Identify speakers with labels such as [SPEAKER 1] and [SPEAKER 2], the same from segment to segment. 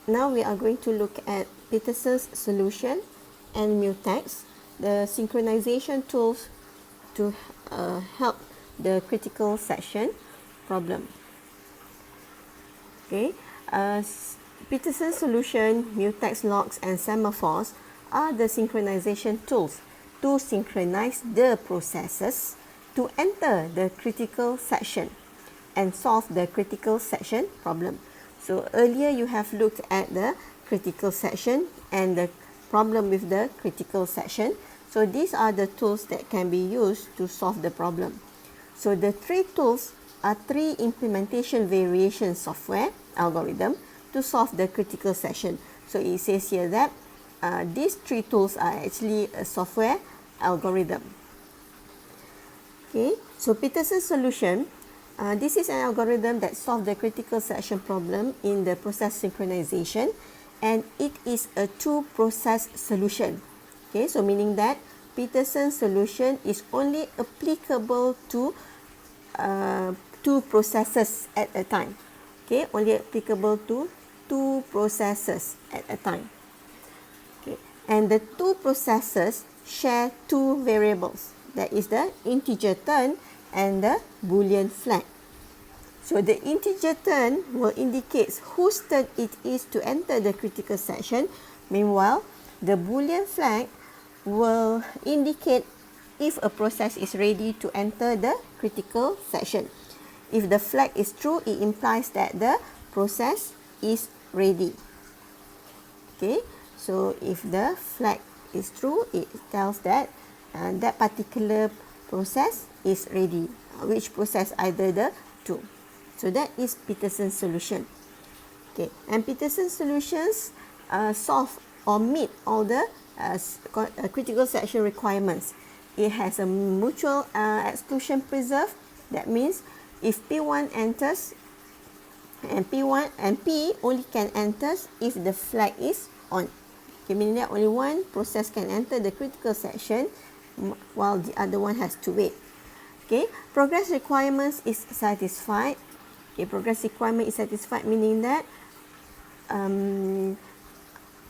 [SPEAKER 1] now we are going to look at Peterson's solution and Mutex, the synchronization tools to help the critical section problem. Okay, Peterson's solution, Mutex locks and semaphores are the synchronization tools to synchronize the processes to enter the critical section and solve the critical section problem. So earlier you have looked at the critical section and the problem with the critical section. So these are the tools that can be used to solve the problem. So the three tools are three implementation variation software algorithm to solve the critical section. So it says here that these three tools are actually a software algorithm. Okay, so Peterson's solution, this is an algorithm that solves the critical section problem in the process synchronization, and it is a two-process solution. Okay, so meaning that Peterson's solution is only applicable to two processes at a time. Okay, only applicable to two processes at a time. Okay, and the two processes share two variables. That is the integer turn and the Boolean flag. So the integer turn will indicate whose turn it is to enter the critical section. Meanwhile, the Boolean flag will indicate if a process is ready to enter the critical section. If the flag is true, it implies that the process is ready. Okay, so if the flag is true, it tells that that particular process is ready. Which process? Either the two. So that is Peterson's solution. Okay, and Peterson's solutions solve or meet all the critical section requirements. It has a mutual exclusion preserve. That means if P1 enters and P1 and P only can enter if the flag is on. Okay, meaning that only one process can enter the critical section while the other one has to wait. Okay, progress requirements is satisfied. Okay, progress requirement is satisfied, meaning that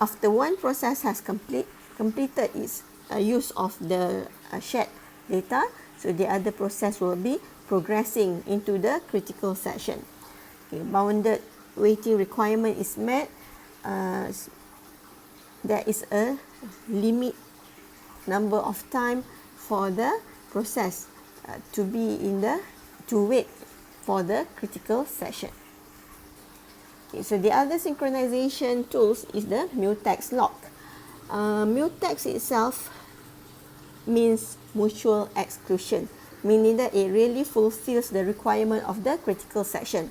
[SPEAKER 1] after one process has completed its use of the shared data, so the other process will be progressing into the critical section. Okay, bounded waiting requirement is met. There is a limit number of time for the process to wait for the critical section. Okay, so the other synchronization tools is the Mutex lock. Mutex itself means mutual exclusion, meaning that it really fulfills the requirement of the critical section.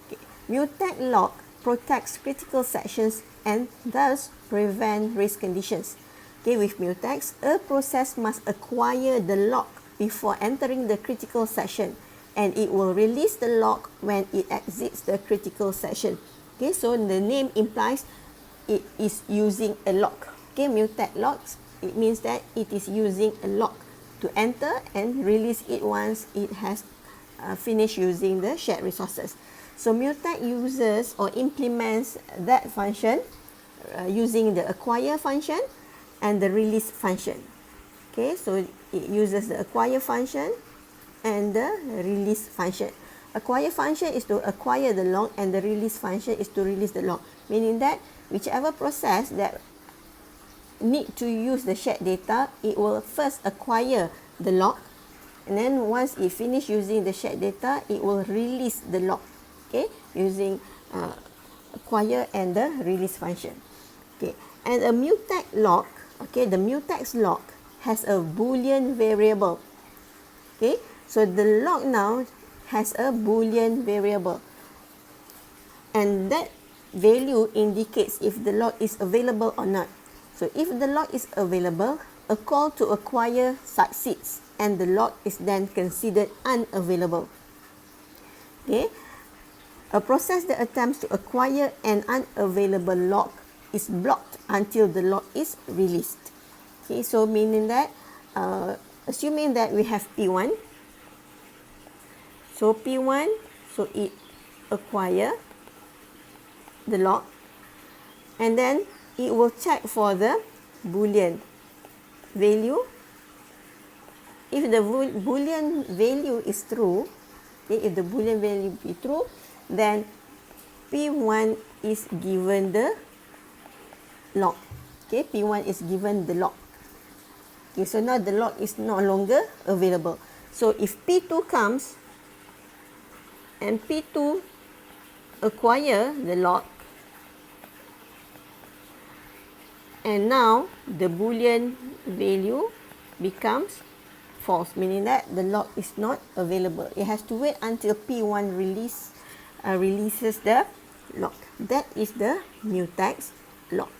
[SPEAKER 1] Okay. Mutex lock protects critical sections and thus prevent race conditions. Okay, with Mutex, a process must acquire the lock before entering the critical section, and it will release the lock when it exits the critical section. Okay, so the name implies it is using a lock. Okay, Mutex locks, it means that it is using a lock to enter and release it once it has finished using the shared resources. So Mutex uses or implements that function using the acquire function and the release function. Okay, so it uses the acquire function and the release function. Acquire function is to acquire the lock and the release function is to release the lock, meaning that whichever process that need to use the shared data, it will first acquire the lock, and then once it finish using the shared data, it will release the lock. Okay, using acquire and the release function. Okay, and a Mutex lock, okay, the Mutex lock has a Boolean variable. Okay, so the lock now has a Boolean variable, and that value indicates if the lock is available or not. So if the lock is available, a call to acquire succeeds and the lock is then considered unavailable. Okay, a process that attempts to acquire an unavailable lock is blocked until the lock is released. Okay, so meaning that assuming that we have P1, so P1, so it acquire the lock, and then it will check for the Boolean value. If the Boolean value is true, okay, if the Boolean value be true, then P1 is given the lock. Okay, P1 is given the lock. Okay, so now the lock is no longer available. So if P2 comes and P2 acquire the lock, and now the Boolean value becomes false, meaning that the lock is not available. It has to wait until P1 releases the lock. That is the mutex lock.